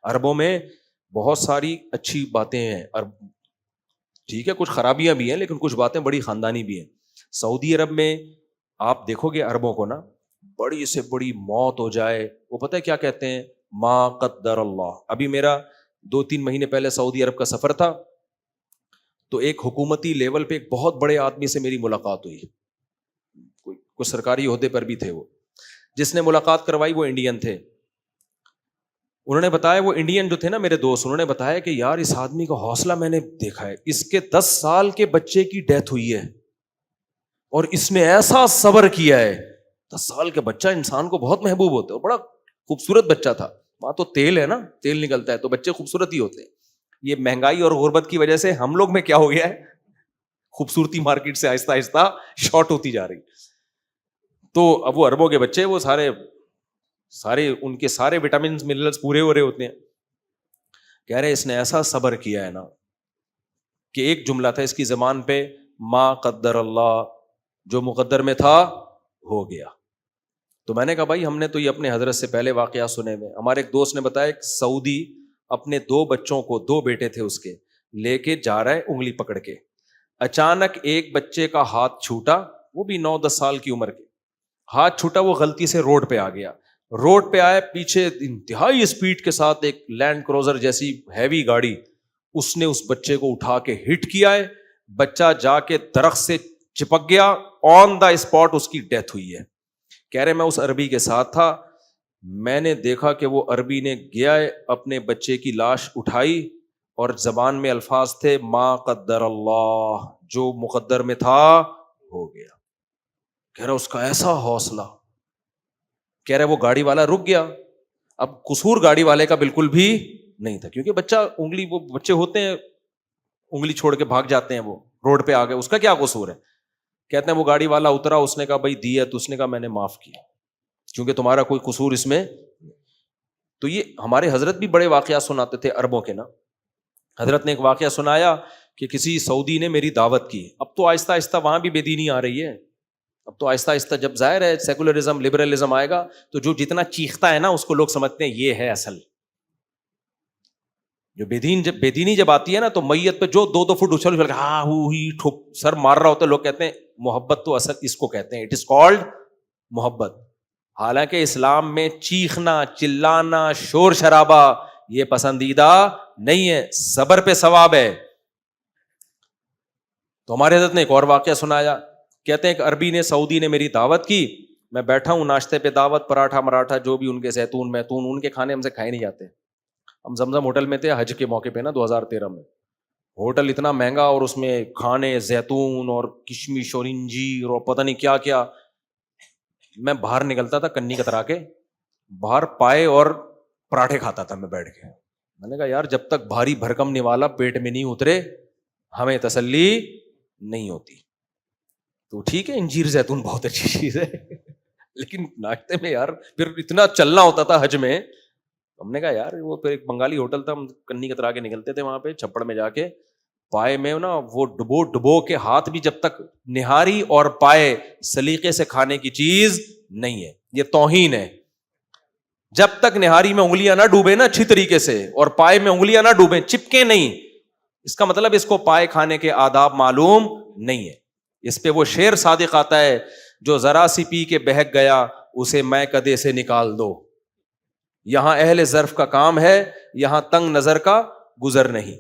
عربوں میں بہت ساری اچھی باتیں ہیں، ٹھیک ہے کچھ خرابیاں بھی ہیں لیکن کچھ باتیں بڑی خاندانی بھی ہیں. سعودی عرب میں آپ دیکھو گے عربوں کو نا، بڑی سے بڑی موت ہو جائے وہ پتہ ہے کیا کہتے ہیں؟ ما قدر اللہ. ابھی میرا 2-3 مہینے پہلے سعودی عرب کا سفر تھا، تو ایک حکومتی لیول پہ ایک بہت بڑے آدمی سے میری ملاقات ہوئی، کوئی سرکاری عہدے پر بھی تھے وہ. جس نے ملاقات کروائی وہ انڈین تھے. انہوں نے بتایا، وہ انڈین جو تھے نا میرے دوست، انہوں نے بتایا کہ یار اس آدمی کا حوصلہ میں نے دیکھا ہے، اس کے 10 سال کے بچے کی ڈیتھ ہوئی ہے اور اس نے ایسا صبر کیا ہے. 10 سال کے بچہ انسان کو بہت محبوب ہوتا ہے، اور بڑا خوبصورت بچہ تھا. وہاں تو تیل ہے نا، تیل نکلتا ہے تو بچے خوبصورت ہی ہوتے ہیں. یہ مہنگائی اور غربت کی وجہ سے ہم لوگ میں کیا ہو گیا ہے، خوبصورتی مارکیٹ سے آہستہ آہستہ شارٹ ہوتی جا رہی. تو اب وہ عربوں کے بچے وہ سارے ان کے سارے وٹامنز منرلز پورے ہو رہے ہوتے ہیں. کہہ رہے اس نے ایسا صبر کیا ہے نا کہ ایک جملہ تھا اس کی زبان پہ، ما قدر اللہ، جو مقدر میں تھا ہو گیا. تو میں نے کہا بھائی ہم نے تو یہ اپنے حضرت سے پہلے واقعات سنے ہوئے. ہمارے ایک دوست نے بتایا ایک سعودی اپنے 2 بچوں کو، 2 بیٹے تھے اس کے، لے کے جا رہا ہے انگلی پکڑ کے. اچانک ایک بچے کا ہاتھ چھوٹا، وہ بھی 9-10 سال کی عمر کے، ہاتھ چھوٹا، وہ غلطی سے روڈ پہ آ گیا. روڈ پہ آئے، پیچھے انتہائی اسپیڈ کے ساتھ ایک لینڈ کروزر جیسی ہیوی گاڑی، اس نے اس بچے کو اٹھا کے ہٹ کیا ہے. بچہ جا کے درخت سے چپک گیا، آن دا اسپاٹ اس کی ڈیتھ ہوئی ہے. کہہ رہے میں اس عربی کے ساتھ تھا، میں نے دیکھا کہ وہ عربی نے گیا ہے اپنے بچے کی لاش اٹھائی اور زبان میں الفاظ تھے ما قدر اللہ، جو مقدر میں تھا ہو گیا. کہہ رہا اس کا ایسا حوصلہ. کہہ رہے وہ گاڑی والا رک گیا. اب قصور گاڑی والے کا بالکل بھی نہیں تھا، کیونکہ بچہ انگلی، وہ بچے ہوتے ہیں انگلی چھوڑ کے بھاگ جاتے ہیں، وہ روڈ پہ آ گئے، اس کا کیا قصور ہے. کہتے ہیں وہ گاڑی والا اترا، اس نے کہا بھائی دی ہے، تو اس نے کہا میں نے معاف کیا کیونکہ تمہارا کوئی قصور اس میں. تو یہ ہمارے حضرت بھی بڑے واقعات سناتے تھے عربوں کے نا. حضرت نے ایک واقعہ سنایا کہ کسی سعودی نے میری دعوت کی. اب تو آہستہ آہستہ وہاں بھی بے دینی آ رہی ہے، اب تو آہستہ آہستہ جب ظاہر ہے سیکولرزم، لبرلزم آئے گا تو جو جتنا چیختا ہے نا اس کو لوگ سمجھتے ہیں یہ ہے اصل. جو بے دینی جب آتی ہے نا تو میت پہ جو 2-2 فٹ اچھل ہاں ہی ٹھوک سر مار رہا ہوتا ہے، لوگ کہتے ہیں محبت تو اصل اس کو کہتے ہیں، اٹ از کالڈ محبت. حالانکہ اسلام میں چیخنا، چلانا، شور شرابہ یہ پسندیدہ نہیں ہے، صبر پہ ثواب ہے. تو ہمارے حضرت نے ایک اور واقعہ سنایا. کہتے ہیں کہ عربی نے، سعودی نے میری دعوت کی، میں بیٹھا ہوں ناشتے پہ، دعوت، پراٹھا مراٹھا جو بھی ان کے، زیتون میتون، ان کے کھانے ہم سے کھائے نہیں جاتے. ہم زمزم ہوٹل میں تھے حج کے موقع پہ نا 2013 میں. ہوٹل اتنا مہنگا اور اس میں کھانے زیتون اور کشمش اور انجیر اور پتہ نہیں کیا کیا. میں باہر نکلتا تھا کنی کترا کے، باہر پائے اور پراٹھے کھاتا تھا میں بیٹھ کے. میں نے کہا یار جب تک بھاری بھرکم نوالا پیٹ میں نہیں اترے ہمیں تسلی نہیں ہوتی. تو ٹھیک ہے انجیر زیتون بہت اچھی چیز ہے لیکن ناشتے میں یار پھر اتنا چلنا ہوتا تھا حج میں. ہم نے کہا یار وہ پھر ایک بنگالی ہوٹل تھا، ہم کنی کترا کے نکلتے تھے وہاں پہ چھپڑ میں جا کے، پائے میں نا وہ ڈبو کے ہاتھ بھی، جب تک نہاری اور پائے سلیقے سے کھانے کی چیز نہیں ہے، یہ توہین ہے. جب تک نہاری میں انگلیاں نہ ڈوبے نا اچھی طریقے سے اور پائے میں انگلیاں نہ ڈوبے، چپکے نہیں، اس کا مطلب اس کو پائے کھانے کے آداب معلوم نہیں ہے. اس پہ وہ شعر صادق آتا ہے، جو ذرا سی پی کے بہک گیا اسے میں کدے سے نکال دو. یہاں اہل ظرف کا کام ہے، یہاں تنگ نظر کا گزر نہیں.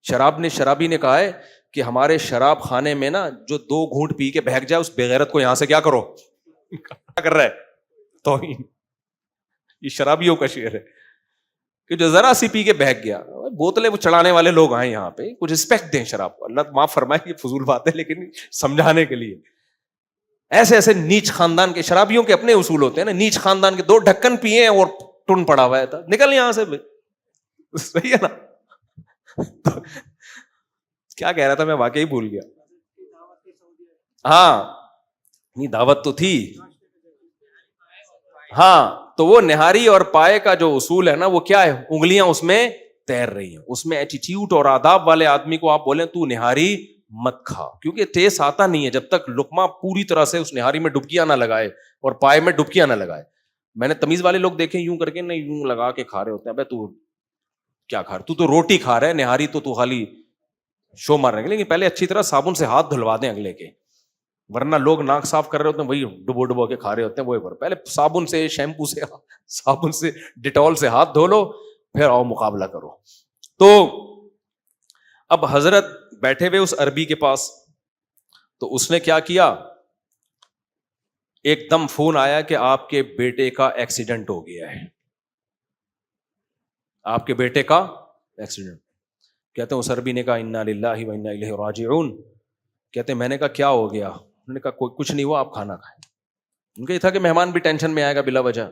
شرابی نے کہا ہے کہ ہمارے شراب خانے میں نا جو 2 گھونٹ پی کے بہک جائے اس بغیرت کو یہاں سے کیا کرو کیا کر رہا ہے توہین. یہ شرابیوں کا شعر ہے کہ جو ذرا سی پی کے بہک گیا. بوتلیں وہ چڑھانے والے لوگ آئے یہاں پہ، کچھ رسپیکٹ دیں شراب کو. اللہ معاف فرمائے یہ فضول بات ہے لیکن سمجھانے کے لیے. ایسے ایسے نیچ خاندان کے شرابیوں کے اپنے اصول ہوتے ہیں نا. نیچ خاندان کے 2 ڈھکن پیے اور ٹن پڑا ہوا ہے، نکل یہاں سے. صحیح ہے نا. کیا کہہ رہا تھا میں واقعی بھول گیا. ہاں نہیں دعوت تو تھی. ہاں تو وہ نہاری اور پائے کا جو اصول ہے نا وہ کیا ہے، انگلیاں اس میں تیر رہی ہیں. اس میں ایٹیٹیوڈ اور آداب والے آدمی کو آپ بولیں تو نہاری مت کھا، کیونکہ ٹیسٹ آتا نہیں ہے جب تک لقمہ پوری طرح سے اس نہاری میں ڈبکیاں نہ لگائے اور پائے میں ڈبکیاں نہ لگائے. میں نے تمیز والے لوگ دیکھے یوں کر کے نہیں یوں لگا کے کھا رہے ہوتے ہیں. ابے تو کیا کھا رہا, تو روٹی کھا رہا ہے, نہاری تو خالی شو مار رہے ہیں. لیکن پہلے اچھی طرح صابن سے ہاتھ دھلوا دیں اگلے کے, ورنہ لوگ ناک صاف کر رہے ہوتے ہیں وہی ڈبو ڈبو کے کھا رہے ہوتے ہیں. وہی پہلے صابن سے, شیمپو سے, صابن سے, ڈیٹول سے ہاتھ دھو لو, پھر آؤ مقابلہ کرو. تو اب حضرت بیٹھے ہوئے اس عربی کے پاس, تو اس نے کیا کیا, ایک دم فون آیا کہ آپ کے بیٹے کا ایکسیڈنٹ ہو گیا ہے, آپ کے بیٹے کا ایکسیڈنٹ. کہتے ہیں اس عربی نے کہا انا للہ و انا الیہ راجعون. کہتے ہیں میں نے کہا کیا ہو گیا؟ انہوں نے کہا کچھ نہیں ہوا, آپ کھانا کھائیں. ان کا یہ تھا کہ مہمان بھی ٹینشن میں آئے گا بلا وجہ.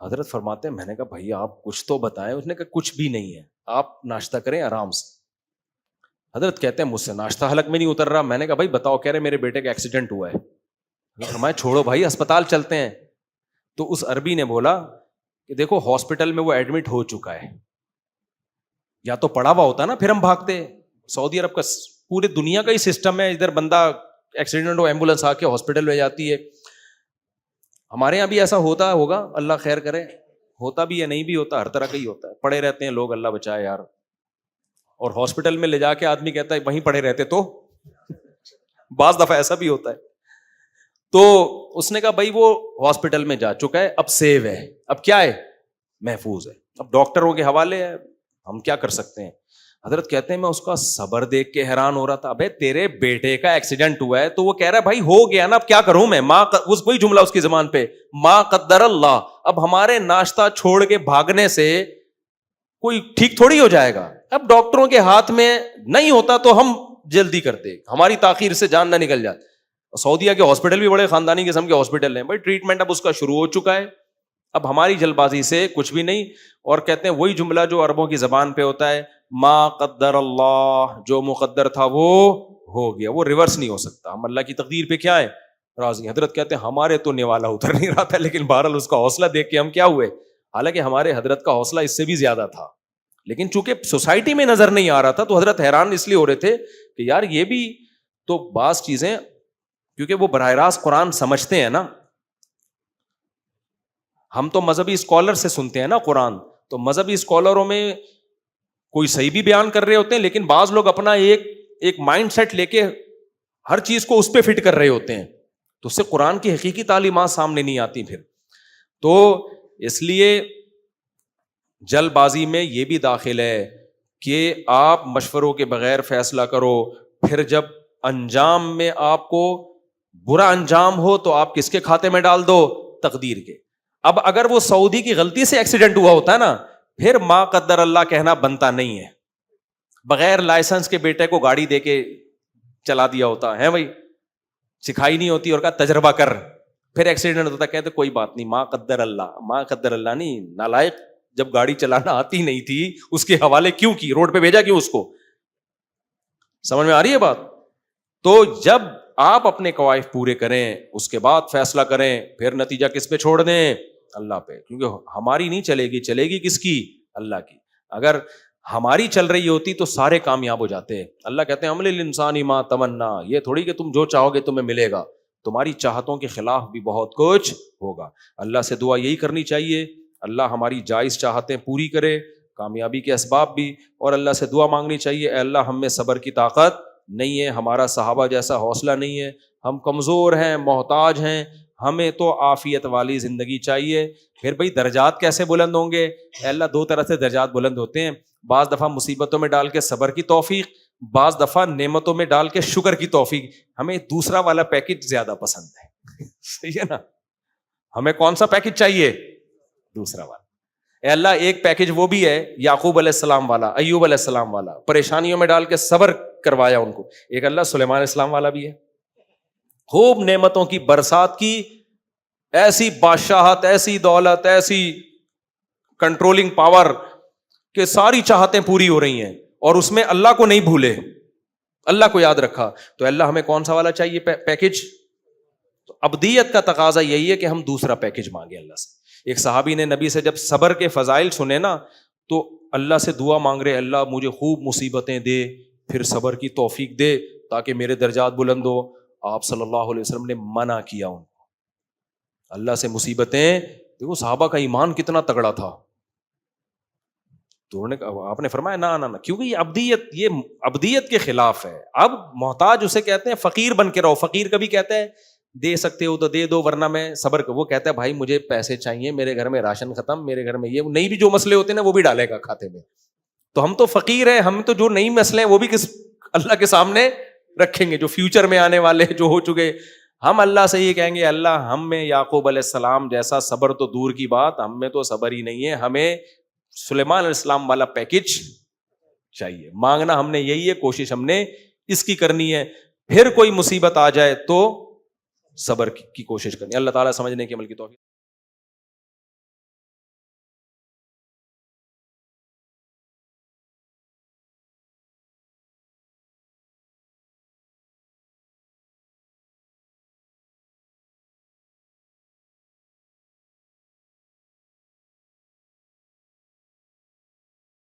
حضرت فرماتے ہیں میں نے کہا بھائی آپ کچھ تو بتائیں. اس نے کہا کچھ بھی نہیں ہے, آپ ناشتہ کریں آرام سے. حضرت کہتے ہیں مجھ سے ناشتہ حلق میں نہیں اتر رہا. میں نے کہا بھائی بتاؤ. کہہ رہے میرے بیٹے کا ایکسیڈنٹ ہوا ہے. فرمایا چھوڑو بھائی اسپتال چلتے ہیں. تو اس عربی نے بولا کہ دیکھو ہاسپٹل میں وہ ایڈمٹ ہو چکا ہے, یا تو پڑا ہوا ہوتا نا پھر ہم بھاگتے. سعودی عرب کا پورے دنیا کا ہی سسٹم ہے, ادھر بندہ ایکسیڈنٹ ہو ایمبولینس آ کے ہاسپٹل لے جاتی ہے. ہمارے یہاں بھی ایسا ہوتا ہوگا, اللہ خیر کرے, ہوتا بھی ہے نہیں بھی ہوتا, ہر طرح کا ہی ہوتا ہے. پڑے رہتے ہیں لوگ, اللہ بچائے یار. اور ہاسپٹل میں لے جا کے آدمی کہتا ہے وہیں پڑے رہتے, تو بعض دفعہ ایسا بھی ہوتا ہے. تو اس نے کہا بھائی وہ ہاسپٹل میں جا چکا ہے, اب سیو ہے, اب کیا ہے, محفوظ ہے, اب ڈاکٹروں کے حوالے ہے, ہم کیا کر سکتے ہیں. حضرت کہتے ہیں میں اس کا صبر دیکھ کے حیران ہو رہا تھا. ابے تیرے بیٹے کا ایکسیڈنٹ ہوا ہے تو وہ کہہ رہا ہے بھائی ہو گیا نا, اب کیا کروں میں, وہی جملہ اس کی زبان پہ, ما قدر اللہ. اب ہمارے ناشتہ چھوڑ کے بھاگنے سے کوئی ٹھیک تھوڑی ہو جائے گا. اب ڈاکٹروں کے ہاتھ میں نہیں ہوتا تو ہم جلدی کرتے, ہماری تاخیر سے جان نہ نکل جاتی. سعودیہ کے ہاسپٹل بھی بڑے خاندانی قسم کے ہاسپٹل ہیں بھائی, ٹریٹمنٹ اب اس کا شروع ہو چکا ہے, اب ہماری جلد بازی سے کچھ بھی نہیں. اور کہتے ہیں وہی جملہ جو عربوں کی زبان پہ ہوتا ہے, ما قدر اللہ, جو مقدر تھا وہ ہو گیا, وہ ریورس نہیں ہو سکتا. ہم اللہ کی تقدیر پہ کیا ہے, راضی. حضرت کہتے ہیں ہمارے تو نوالا اتر نہیں رہا تھا, لیکن بہرحال اس کا حوصلہ دیکھ کے ہم کیا ہوئے, حالانکہ ہمارے حضرت کا حوصلہ اس سے بھی زیادہ تھا, لیکن چونکہ سوسائٹی میں نظر نہیں آ رہا تھا تو حضرت حیران اس لیے ہو رہے تھے کہ یار یہ بھی تو بعض چیزیں, کیونکہ وہ براہ راست قرآن سمجھتے ہیں نا. ہم تو مذہبی اسکالر سے سنتے ہیں نا قرآن, تو مذہبی اسکالروں میں کوئی صحیح بھی بیان کر رہے ہوتے ہیں, لیکن بعض لوگ اپنا ایک مائنڈ سیٹ لے کے ہر چیز کو اس پہ فٹ کر رہے ہوتے ہیں, تو اس سے قرآن کی حقیقی تعلیمات سامنے نہیں آتی پھر. تو اس لیے جلد بازی میں یہ بھی داخل ہے کہ آپ مشوروں کے بغیر فیصلہ کرو, پھر جب انجام میں آپ کو برا انجام ہو تو آپ کس کے کھاتے میں ڈال دو, تقدیر کے. اب اگر وہ سعودی کی غلطی سے ایکسیڈنٹ ہوا ہوتا ہے نا, پھر ما قدر اللہ کہنا بنتا نہیں ہے. بغیر لائسنس کے بیٹے کو گاڑی دے کے چلا دیا ہوتا ہے بھائی, سکھائی نہیں ہوتی اور کہا تجربہ کر, پھر ایکسیڈنٹ ہوتا, کہتے کوئی بات نہیں, ما قدر اللہ. ما قدر اللہ نہیں, نالائق, جب گاڑی چلانا آتی نہیں تھی اس کے حوالے کیوں کی, روڈ پہ بھیجا کیوں اس کو. سمجھ میں آ رہی ہے بات. تو جب آپ اپنے قواعد پورے کریں اس کے بعد فیصلہ کریں, پھر نتیجہ کس پہ چھوڑ دیں, اللہ پہ. کیونکہ ہماری نہیں چلے گی, چلے گی کس کی, اللہ کی. اگر ہماری چل رہی ہوتی تو سارے کامیاب ہو جاتے. اللہ کہتے ہیں عمل الانسان ما تمنا, یہ تھوڑی کہ تم جو چاہو گے تمہیں ملے گا, تمہاری چاہتوں کے خلاف بھی بہت کچھ ہوگا. اللہ سے دعا یہی کرنی چاہیے, اللہ ہماری جائز چاہتیں پوری کرے, کامیابی کے اسباب بھی. اور اللہ سے دعا مانگنی چاہیے, اے اللہ ہم میں صبر کی طاقت نہیں ہے, ہمارا صحابہ جیسا حوصلہ نہیں ہے, ہم کمزور ہیں, محتاج ہیں, ہمیں تو عافیت والی زندگی چاہیے. پھر بھئی درجات کیسے بلند ہوں گے, اے اللہ دو طرح سے درجات بلند ہوتے ہیں, بعض دفعہ مصیبتوں میں ڈال کے صبر کی توفیق, بعض دفعہ نعمتوں میں ڈال کے شکر کی توفیق. ہمیں دوسرا والا پیکج زیادہ پسند ہے, صحیح ہے نا. ہمیں کون سا پیکج چاہیے, دوسرا والا. اے اللہ ایک پیکج وہ بھی ہے یعقوب علیہ السلام والا, ایوب علیہ السلام والا, پریشانیوں میں ڈال کے صبر کروایا ان کو. ایک اللہ سلیمان علیہ السلام والا بھی ہے, خوب نعمتوں کی برسات کی, ایسی بادشاہت, ایسی دولت, ایسی کنٹرولنگ پاور کہ ساری چاہتیں پوری ہو رہی ہیں, اور اس میں اللہ کو نہیں بھولے, اللہ کو یاد رکھا. تو اللہ ہمیں کون سا والا چاہیے پیکج. تو ابدیت کا تقاضا یہی ہے کہ ہم دوسرا پیکج مانگیں اللہ سے. ایک صحابی نے نبی سے جب صبر کے فضائل سنے نا تو اللہ سے دعا مانگ رہے, اللہ مجھے خوب مصیبتیں دے, پھر صبر کی توفیق دے تاکہ میرے درجات بلند ہو. آپ صلی اللہ علیہ وسلم نے منع کیا ان کو, اللہ سے مصیبتیں دیکھو صحابہ کا ایمان کتنا تگڑا تھا. تو انہوں نے آپ نے فرمایا نہ کیونکہ یہ ابدیت کے خلاف ہے. اب محتاج اسے کہتے ہیں فقیر بن کے رہو. فقیر کبھی کہتا ہے دے سکتے ہو تو دے دو ورنہ میں صبر. وہ کہتا ہے بھائی مجھے پیسے چاہیے, میرے گھر میں راشن ختم, میرے گھر میں یہ نہیں, بھی جو مسئلے ہوتے ہیں نا وہ بھی ڈالے گا کھاتے میں. تو ہم تو فقیر ہیں, ہم تو جو نئی مسئلے ہیں وہ بھی کس اللہ کے سامنے رکھیں گے, جو فیوچر میں آنے والے جو ہو چکے. ہم اللہ سے یہ کہیں گے اللہ ہم میں یعقوب علیہ السلام جیسا صبر تو دور کی بات, ہم میں تو صبر ہی نہیں ہے, ہمیں سلیمان علیہ السلام والا پیکج چاہیے. مانگنا ہم نے یہی ہے, کوشش ہم نے اس کی کرنی ہے. پھر کوئی مصیبت آ جائے تو صبر کی کوشش کرنی. اللہ تعالیٰ سمجھنے کے عمل کی توفیق.